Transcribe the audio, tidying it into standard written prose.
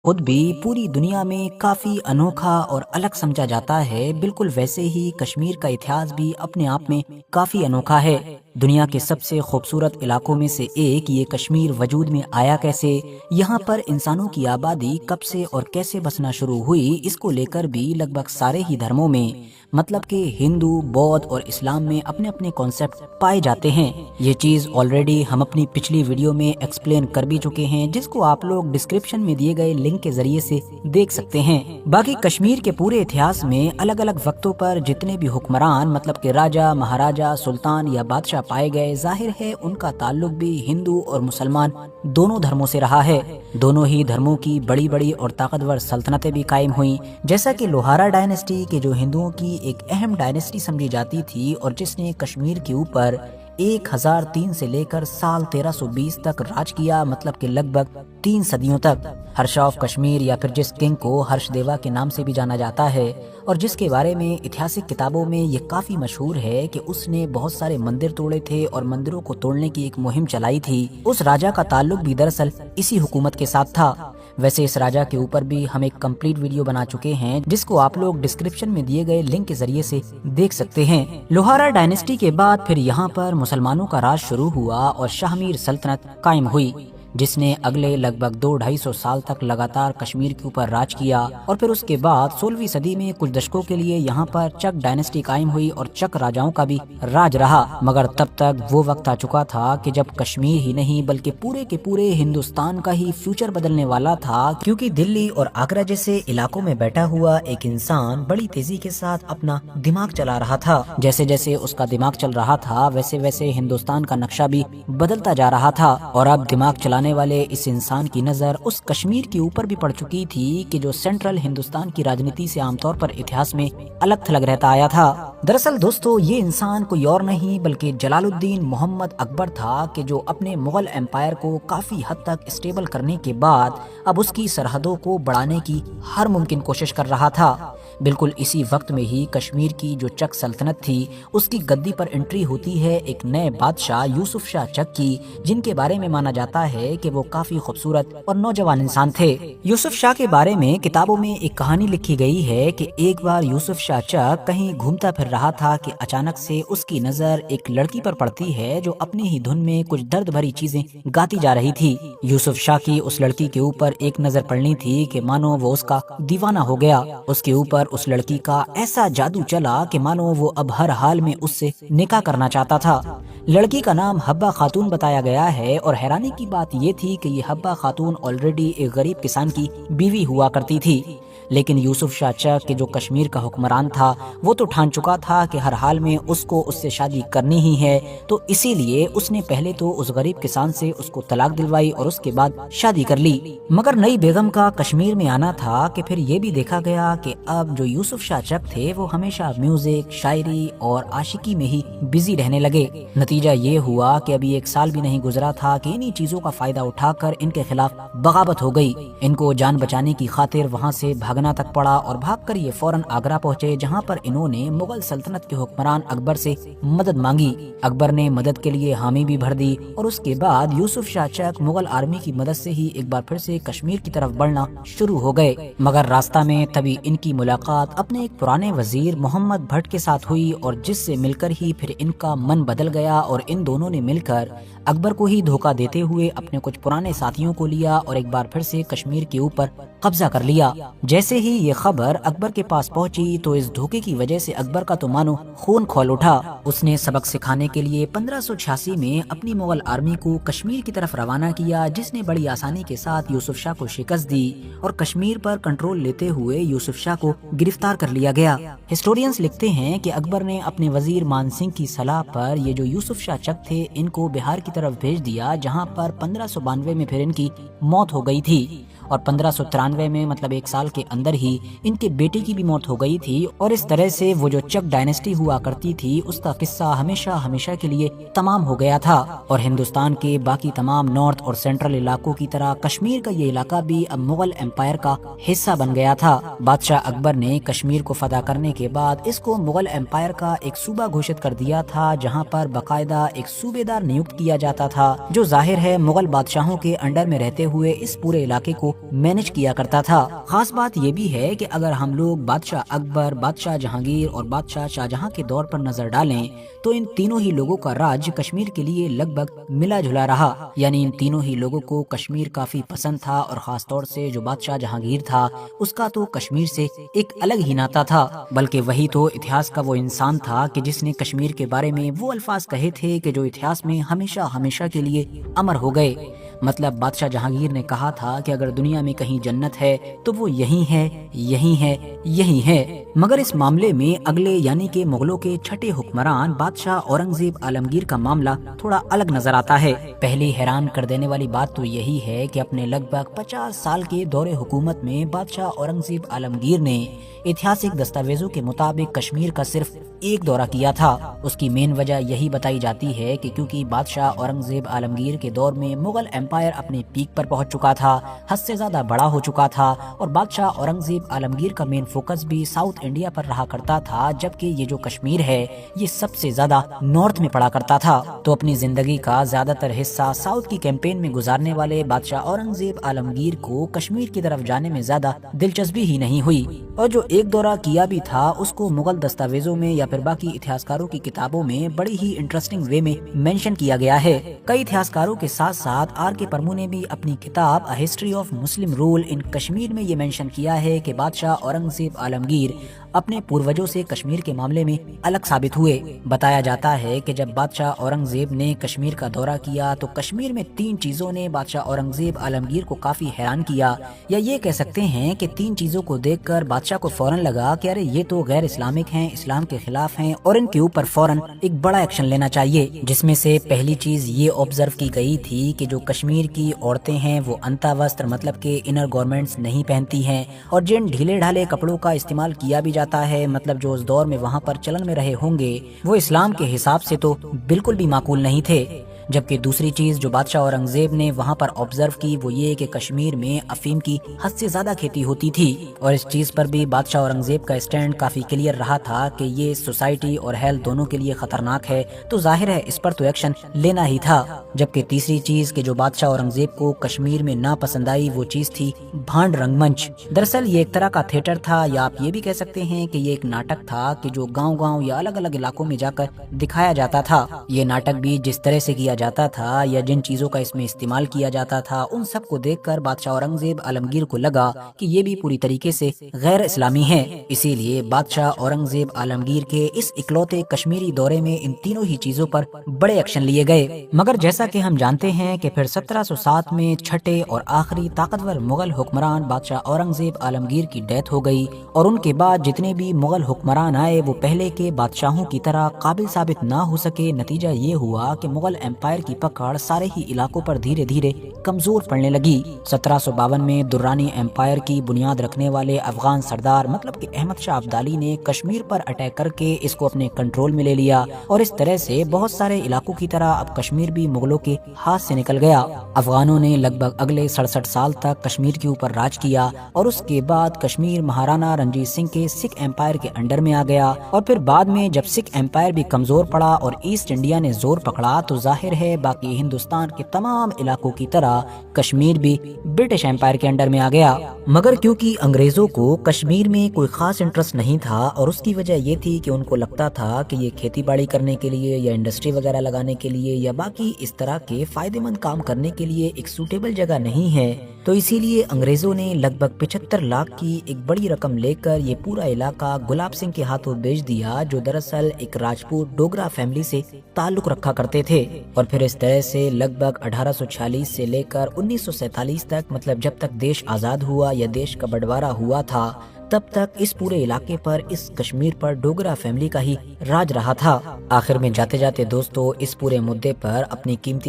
خود بھی پوری دنیا میں کافی انوکھا اور الگ سمجھا جاتا ہے، بالکل ویسے ہی کشمیر کا اتہاس بھی اپنے آپ میں کافی انوکھا ہے۔ دنیا کے سب سے خوبصورت علاقوں میں سے ایک یہ کشمیر وجود میں آیا کیسے، یہاں پر انسانوں کی آبادی کب سے اور کیسے بسنا شروع ہوئی، اس کو لے کر بھی لگ بھگ سارے ہی دھرموں میں، مطلب کہ ہندو، بودھ اور اسلام میں اپنے اپنے کانسیپٹ پائے جاتے ہیں۔ یہ چیز آلریڈی ہم اپنی پچھلی ویڈیو میں ایکسپلین کر بھی چکے ہیں، جس کو آپ لوگ ڈسکرپشن میں دیے گئے لنک کے ذریعے سے دیکھ سکتے ہیں۔ باقی کشمیر کے پورے اتہاس میں الگ الگ وقتوں پر جتنے بھی حکمران، مطلب کہ راجہ، مہاراجہ، سلطان یا بادشاہ پائے گئے، ظاہر ہے ان کا تعلق بھی ہندو اور مسلمان دونوں دھرموں سے رہا ہے۔ دونوں ہی دھرموں کی بڑی بڑی اور طاقتور سلطنتیں بھی قائم ہوئیں، جیسا کہ لوہارا ڈائنیسٹی کے جو ہندوؤں کی ایک اہم ڈائنیسٹی سمجھی جاتی تھی اور جس نے کشمیر کے اوپر 1003 سے لے کر سال 1320 تک راج کیا، مطلب کہ لگ بھگ 3 صدیوں تک۔ ہرشا آف کشمیر یا پھر جس کنگ کو ہرش دیوا کے نام سے بھی جانا جاتا ہے اور جس کے بارے میں اتہاسک کتابوں میں یہ کافی مشہور ہے کہ اس نے بہت سارے مندر توڑے تھے اور مندروں کو توڑنے کی ایک مہم چلائی تھی، اس راجہ کا تعلق بھی دراصل اسی حکومت کے ساتھ تھا۔ ویسے اس راجہ کے اوپر بھی ہم ایک کمپلیٹ ویڈیو بنا چکے ہیں، جس کو آپ لوگ ڈسکرپشن میں دیے گئے لنک کے ذریعے سے دیکھ سکتے ہیں۔ لوہارا ڈائنیسٹی کے بعد پھر یہاں پر مسلمانوں کا راج شروع ہوا اور شاہ میر سلطنت قائم ہوئی، جس نے اگلے لگ بھگ 200-250 سال تک لگاتار کشمیر کے اوپر راج کیا، اور پھر اس کے بعد 16ویں صدی میں کچھ دشکوں کے لیے یہاں پر چک ڈائنیسٹی قائم ہوئی اور چک راجاؤں کا بھی راج رہا، مگر تب تک وہ وقت آ چکا تھا کہ جب کشمیر ہی نہیں بلکہ پورے کے پورے ہندوستان کا ہی فیوچر بدلنے والا تھا، کیونکہ دلی اور آگرہ جیسے علاقوں میں بیٹھا ہوا ایک انسان بڑی تیزی کے ساتھ اپنا دماغ چلا رہا تھا۔ جیسے جیسے اس کا دماغ چل رہا تھا ویسے ویسے ہندوستان کا نقشہ بھی بدلتا جا رہا تھا، اور اب دماغ چلانے والے اس انسان کی نظر اس کشمیر کے اوپر بھی پڑ چکی تھی کہ جو سینٹرل ہندوستان کی راجنیتی سے عام طور پر اتہاس میں الگ تھلگ رہتا آیا تھا۔ دراصل دوستو یہ انسان کوئی اور نہیں بلکہ جلال الدین محمد اکبر تھا، کہ جو اپنے مغل امپائر کو کافی حد تک اسٹیبل کرنے کے بعد اب اس کی سرحدوں کو بڑھانے کی ہر ممکن کوشش کر رہا تھا۔ بالکل اسی وقت میں ہی کشمیر کی جو چک سلطنت تھی اس کی گدی پر انٹری ہوتی ہے ایک نئے بادشاہ یوسف شاہ چک کی، جن کے بارے میں مانا جاتا ہے کہ وہ کافی خوبصورت اور نوجوان انسان تھے۔ یوسف شاہ کے بارے میں کتابوں میں ایک کہانی لکھی گئی ہے کہ ایک بار یوسف شاہ چک کہیں گھومتا پھر رہا تھا کہ اچانک سے اس کی نظر ایک لڑکی پر پڑتی ہے جو اپنی ہی دھن میں کچھ درد بھری چیزیں گاتی جا رہی تھی۔ یوسف شاہ کی اس لڑکی کے اوپر ایک نظر پڑنی تھی کہ مانو وہ اس کا دیوانہ ہو گیا، اس کے اوپر اس لڑکی کا ایسا جادو چلا کہ مانو وہ اب ہر حال میں اس سے نکاح کرنا چاہتا تھا۔ لڑکی کا نام حبہ خاتون بتایا گیا ہے، اور حیرانی کی بات یہ تھی کہ یہ حبہ خاتون آلریڈی ایک غریب کسان کی بیوی ہوا کرتی تھی، لیکن یوسف شاہ چک کے جو کشمیر کا حکمران تھا وہ تو ٹھان چکا تھا کہ ہر حال میں اس کو اس سے شادی کرنی ہی ہے، تو اسی لیے اس نے پہلے تو اس غریب کسان سے اس کو طلاق دلوائی اور اس کے بعد شادی کر لی۔ مگر نئی بیگم کا کشمیر میں آنا تھا کہ پھر یہ بھی دیکھا گیا کہ اب جو یوسف شاہ چک تھے وہ ہمیشہ میوزک، شاعری اور عاشقی میں ہی بزی رہنے لگے۔ نتیجہ یہ ہوا کہ ابھی 1 سال بھی نہیں گزرا تھا کہ انہی چیزوں کا فائدہ اٹھا کر ان کے خلاف بغاوت ہو گئی۔ ان کو جان بچانے کی خاطر وہاں سے بھاگنا تک پڑا، اور بھاگ کر یہ فوراً آگرہ پہنچے، جہاں پر انہوں نے مغل سلطنت کے حکمران اکبر سے مدد مانگی۔ اکبر نے مدد کے لیے حامی بھی بھر دی، اور اس کے بعد یوسف شاہ چک مغل آرمی کی مدد سے ہی ایک بار پھر سے کشمیر کی طرف بڑھنا شروع ہو گئے۔ مگر راستہ میں تبھی ان کی ملاقات اپنے ایک پرانے وزیر محمد بھٹ کے ساتھ ہوئی، اور جس سے مل کر ہی پھر ان کا من بدل گیا، اور ان دونوں نے مل کر اکبر کو ہی دھوکہ دیتے ہوئے اپنے کچھ پرانے ساتھیوں کو لیا اور ایک بار پھر سے کشمیر کے اوپر قبضہ کر لیا۔ جیسے ہی یہ خبر اکبر کے پاس پہنچی تو اس دھوکے کی وجہ سے اکبر کا تو مانو خون کھول اٹھا۔ اس نے سبق سکھانے کے لیے 1586 میں اپنی مغل آرمی کو کشمیر کی طرف روانہ کیا، جس نے بڑی آسانی کے ساتھ یوسف شاہ کو شکست دی، اور کشمیر پر کنٹرول لیتے ہوئے یوسف شاہ کو گرفتار کر لیا گیا۔ ہسٹورینز لکھتے ہیں کہ اکبر نے اپنے وزیر مان سنگھ کی صلاح پر یہ جو یوسف شاہ چک تھے ان کو بہار کی طرف بھیج دیا، جہاں پر 1592 میں پھر ان کی موت ہو گئی تھی، اور 1593 میں مطلب 1 سال کے اندر ہی ان کے بیٹے کی بھی موت ہو گئی تھی، اور اس طرح سے وہ جو چک ڈائنیسٹی ہوا کرتی تھی اس کا قصہ ہمیشہ کے لیے تمام ہو گیا تھا، اور ہندوستان کے باقی تمام نارتھ اور سینٹرل علاقوں کی طرح کشمیر کا یہ علاقہ بھی اب مغل امپائر کا حصہ بن گیا تھا۔ بادشاہ اکبر نے کشمیر کو فتح کرنے کے بعد اس کو مغل امپائر کا ایک صوبہ گھوشت کر دیا تھا، جہاں پر باقاعدہ ایک صوبے دار نیوکت کیا جاتا تھا، جو ظاہر ہے مغل بادشاہوں کے انڈر میں رہتے ہوئے اس پورے علاقے کو مینج کیا کرتا تھا۔ خاص بات یہ بھی ہے کہ اگر ہم لوگ بادشاہ اکبر، بادشاہ جہانگیر اور بادشاہ شاہجہاں کے دور پر نظر ڈالیں تو ان تینوں ہی لوگوں کا راج کشمیر کے لیے لگ بھگ ملا جلا رہا، یعنی ان تینوں ہی لوگوں کو کشمیر کافی پسند تھا، اور خاص طور سے جو بادشاہ جہانگیر تھا اس کا تو کشمیر سے ایک الگ ہی ناتا تھا، بلکہ وہی تو اتہاس کا وہ انسان تھا کہ جس نے کشمیر کے بارے میں وہ الفاظ کہے تھے کہ جو اتہاس میں ہمیشہ ہمیشہ کے لیے امر ہو گئے۔ مطلب بادشاہ جہانگیر نے کہا تھا کہ اگر دنیا میں کہیں جنت ہے تو وہ یہی ہے، یہی ہے، یہی ہے۔ مگر اس معاملے میں اگلے یعنی کہ مغلوں کے چھٹے حکمران بادشاہ اورنگزیب عالمگیر کا معاملہ تھوڑا الگ نظر آتا ہے۔ پہلی حیران کر دینے والی بات تو یہی ہے کہ اپنے لگ بھگ 50 سال کے دور حکومت میں بادشاہ اورنگزیب عالمگیر نے ایتہاسک دستاویزوں کے مطابق کشمیر کا صرف ایک دورہ کیا تھا۔ اس کی مین وجہ یہی بتائی جاتی ہے کہ کیونکہ بادشاہ اورنگزیب عالمگیر کے دور میں مغل امپائر اپنے پیک پر پہنچ چکا تھا، حد سے زیادہ بڑا ہو چکا تھا، اور بادشاہ اورنگزیب عالمگیر کا مین فوکس بھی ساؤتھ انڈیا پر رہا کرتا تھا، جبکہ یہ جو کشمیر ہے یہ سب سے زیادہ نارتھ میں پڑا کرتا تھا۔ تو اپنی زندگی کا زیادہ تر حصہ ساؤتھ کی کیمپین میں گزارنے والے بادشاہ اورنگزیب عالمگیر کو کشمیر کی طرف جانے میں زیادہ دلچسپی ہی نہیں ہوئی، اور جو ایک دورہ کیا بھی تھا اس کو مغل دستاویزوں میں یا پھر باقی اتہاسکاروں کی کتابوں میں بڑی ہی انٹرسٹنگ وے میں مینشن کیا گیا ہے۔ کئی اتہاسکاروں کے ساتھ ساتھ آر کے پرمو نے بھی اپنی کتاب A History of Muslim Rule in Kashmir میں یہ مینشن کیا ہے کہ بادشاہ اورنگزیب عالمگیر اپنے پوروجوں سے کشمیر کے معاملے میں الگ ثابت ہوئے۔ بتایا جاتا ہے کہ جب بادشاہ اورنگزیب نے کشمیر کا دورہ کیا تو کشمیر میں 3 چیزوں نے بادشاہ اورنگزیب عالمگیر کو کافی حیران کیا، یا یہ کہہ سکتے ہیں کہ 3 چیزوں کو دیکھ کر بادشاہ کو فوراً لگا کہ ارے یہ تو غیر اسلامک ہیں، اسلام کے خلاف ہیں، اور ان کے اوپر فوراً ایک بڑا ایکشن لینا چاہیے۔ جس میں سے پہلی چیز یہ آبزرو کی گئی تھی کہ جو کشمیر کی عورتیں ہیں وہ انتا وستر مطلب کہ انر گارمنٹس نہیں پہنتی ہیں، اور جن ڈھیلے ڈھالے کپڑوں کا استعمال کیا بھی جاتا ہے مطلب جو اس دور میں وہاں پر چلن میں رہے ہوں گے وہ اسلام کے حساب سے تو بالکل بھی معقول نہیں تھے۔ جبکہ دوسری چیز جو بادشاہ اورنگزیب نے وہاں پر آبزرو کی وہ یہ کہ کشمیر میں افیم کی حد سے زیادہ کھیتی ہوتی تھی، اور اس چیز پر بھی بادشاہ اورنگزیب کا اسٹینڈ کافی کلیئر رہا تھا کہ یہ سوسائٹی اور ہیلتھ دونوں کے لیے خطرناک ہے، تو ظاہر ہے اس پر تو ایکشن لینا ہی تھا۔ جبکہ تیسری چیز کہ جو بادشاہ اورنگزیب کو کشمیر میں ناپسند آئی وہ چیز تھی بھانڈ رنگ منچ۔ دراصل یہ ایک طرح کا تھیٹر تھا، یا آپ یہ بھی کہہ سکتے ہیں کہ یہ ایک ناٹک تھا کہ جو گاؤں گاؤں یا الگ الگ علاقوں میں جا کر دکھایا جاتا تھا۔ یہ ناٹک بھی جس طرح سے کیا جاتا تھا یا جن چیزوں کا اس میں استعمال کیا جاتا تھا ان سب کو دیکھ کر بادشاہ اورنگزیب عالمگیر کو لگا کہ یہ بھی پوری طریقے سے غیر اسلامی ہے، اسی لیے بادشاہ اورنگزیب عالمگیر کے اس اکلوتے کشمیری دورے میں ان تینوں ہی چیزوں پر بڑے ایکشن لیے گئے۔ مگر جیسا کہ ہم جانتے ہیں کہ پھر 1707 میں چھٹے اور آخری طاقتور مغل حکمران بادشاہ اورنگزیب عالمگیر کی ڈیتھ ہو گئی، اور ان کے بعد جتنے بھی مغل حکمران آئے وہ پہلے کے بادشاہوں کی طرح قابل ثابت نہ ہو سکے۔ نتیجہ یہ ہوا کہ مغل امپائر کی پکڑ سارے ہی علاقوں پر دھیرے دھیرے کمزور پڑنے لگی۔ 1752 میں درانی امپائر کی بنیاد رکھنے والے افغان سردار مطلب کہ احمد شاہ ابدالی نے کشمیر پر اٹیک کر کے اس کو اپنے کنٹرول میں لے لیا، اور اس طرح سے بہت سارے علاقوں کی طرح اب کشمیر بھی مغلوں کے ہاتھ سے نکل گیا۔ افغانوں نے لگ بھگ اگلے 67 سال تک کشمیر کے اوپر راج کیا، اور اس کے بعد کشمیر مہارانا رنجیت سنگھ کے سکھ امپائر کے انڈر میں آ گیا، اور پھر بعد میں جب سکھ امپائر بھی کمزور پڑا اور ایسٹ انڈیا نے زور پکڑا تو ظاہر ہے باقی ہندوستان کے تمام علاقوں کی طرح کشمیر بھی برٹش امپائر کے انڈر میں آ گیا۔ مگر کیونکہ انگریزوں کو کشمیر میں کوئی خاص انٹرسٹ نہیں تھا، اور اس کی وجہ یہ تھی کہ ان کو لگتا تھا کہ یہ کھیتی باڑی کرنے کے لیے یا انڈسٹری وغیرہ لگانے کے لیے یا باقی اس طرح کے فائدے مند کام کرنے کے لیے ایک سوٹیبل جگہ نہیں ہے، تو اسی لیے انگریزوں نے لگ بھگ 75 لاکھ کی ایک بڑی رقم لے کر یہ پورا علاقہ گلاب سنگھ کے ہاتھوں بیچ دیا، جو دراصل ایک راجپوت ڈوگرا فیملی سے تعلق رکھا کرتے تھے۔ اور پھر اس طرح سے لگ بھگ 1846 سے لے کر 1947 تک مطلب جب تک دیش آزاد ہوا یا دیش کا بٹوارا ہوا تھا تب تک اس پورے علاقے پر اس کشمیر پر ڈوگرا فیملی کا ہی راج رہا تھا۔ آخر میں جاتے جاتے دوستو اس پورے مدعے پر اپنی قیمتی